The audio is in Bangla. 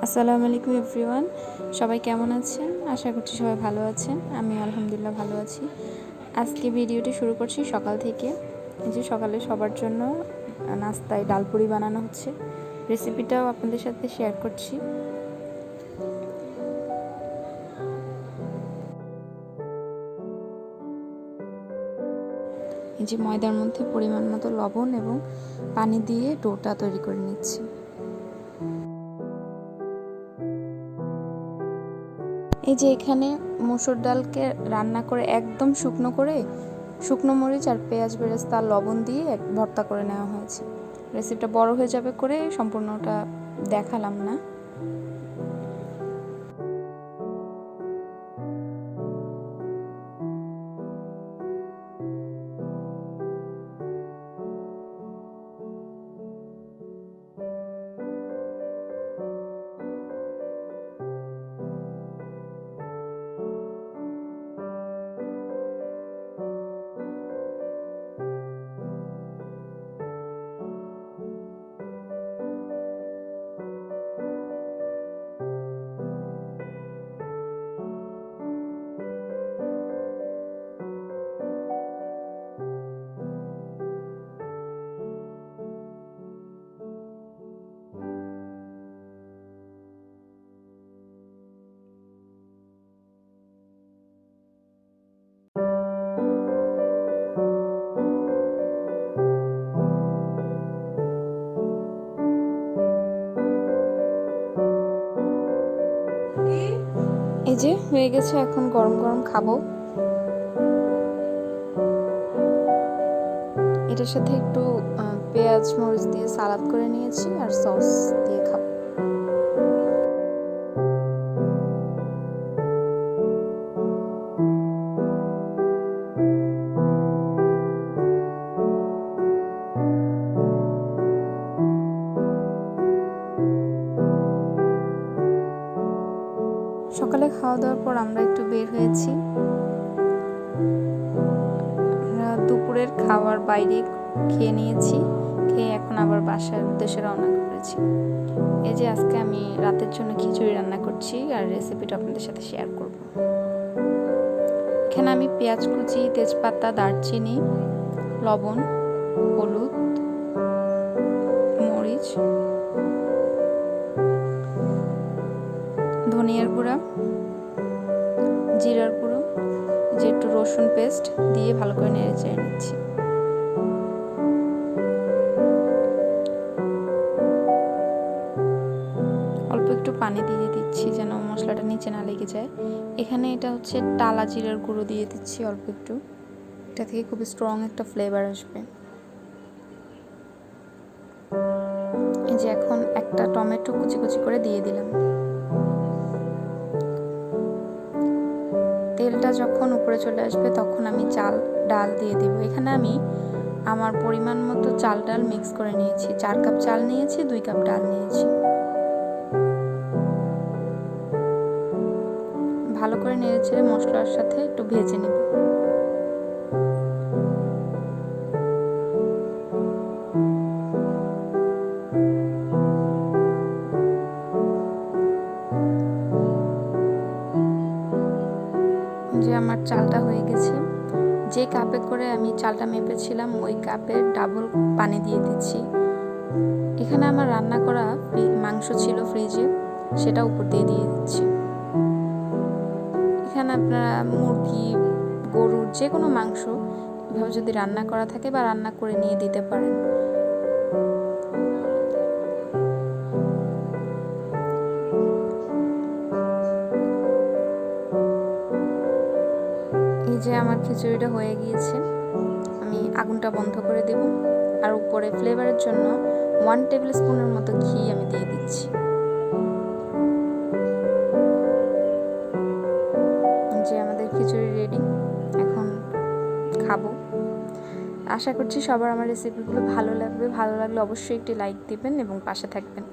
আসসালামু আলাইকুম এভরিওয়ান, সবাই কেমন আছেন? আশা করছি সবাই ভালো আছেন। আমি আলহামদুলিল্লাহ ভালো আছি। আজকে ভিডিওটি শুরু করছি সকাল থেকে। এই যে সকালে সবার জন্য নাস্তায় ডালপুরি বানানো হচ্ছে। রেসিপিটাও আপনাদের সাথে শেয়ার করছি। এই যে ময়দার মধ্যে পরিমাণ মতো লবণ এবং পানি দিয়ে ডোটা তৈরি করে নিচ্ছি। এই যে এখানে মসুর ডালকে রান্না করে একদম শুকনো মরিচ আর পেঁয়াজ বেরেস্তা লবণ দিয়ে ভর্তা করে নেওয়া হয়েছে। রেসিপিটা বড় হয়ে যাবে করে সম্পূর্ণটা দেখালাম না। এই যে হয়ে গেছে, এখন গরম গরম খাবো। এটার সাথে একটু পেঁয়াজ মরিচ দিয়ে সালাদ করে নিয়েছি আর সস দিয়ে খাবো। সকালে খাওয়া দাওয়ার পর আমরা একটু বের হয়েছি। দুপুরের খাবার বাইরে খেয়ে নিয়েছি, খেয়ে এখন আবার বাসার উদ্দেশ্যে রওনা করেছি। এই যে আজকে আমি রাতের জন্য খিচুড়ি রান্না করছি আর রেসিপিটা আপনাদের সাথে শেয়ার করব। এখানে আমি পেঁয়াজ কুচি, তেজপাতা, দারচিনি, লবণ, হলুদ, মরিচ, ধনিয়ার গুঁড়া, জিরার গুঁড়ো, যে একটু রসুন পেস্ট দিয়ে ভালো করে নেড়ে চেড়ে নিচ্ছি। অল্প একটু পানি দিয়ে দিচ্ছি যেন মশলাটা নিচে না লেগে যায়। এখানে এটা হচ্ছে টালা জিরার গুঁড়ো দিয়ে দিচ্ছি অল্প একটু, এটা থেকে খুব স্ট্রং একটা ফ্লেভার আসবে। এই যে এখন একটা টমেটো কুচি কুচি করে দিয়ে দিলাম। তেলটা যখন উপরে চলে আসবে তখন আমি ডাল দিয়ে দিব। এখানে আমি আমার পরিমাণ মতো চাল ডাল মিক্স করে নিয়েছি। 4 কাপ চাল নিয়েছি, 2 কাপ ডাল নিয়েছি। ভালো করে নেড়ে চেড়ে মশলার সাথে একটু ভেজে নেব। যে আমার চালটা হয়ে গেছে, যে কাপে করে আমি চালটা মেপেছিলাম ওই কাপের ডাবল পানি দিয়ে দিচ্ছি। এখানে আমার রান্না করা মাংস ছিল ফ্রিজে, সেটা উপর দিয়ে দিচ্ছি। এখানে আপনারা মুরগি, গরুর যে কোনো মাংস এভাবে যদি রান্না করা থাকে বা রান্না করে নিয়ে দিতে পারেন। এই যে আমার খিচুড়িটা হয়ে গিয়েছে, আমি আগুনটা বন্ধ করে দেব আর উপরে ফ্লেভারের জন্য 1 টেবিল স্পুনের মতো ঘি আমি দিয়ে দিচ্ছি। যে আমাদের খিচুড়ি রেডি, এখন খাবো। আশা করছি সবার আমার রেসিপিগুলো ভালো লাগবে। ভালো লাগলে অবশ্যই একটি লাইক দিবেন এবং পাশে থাকবেন।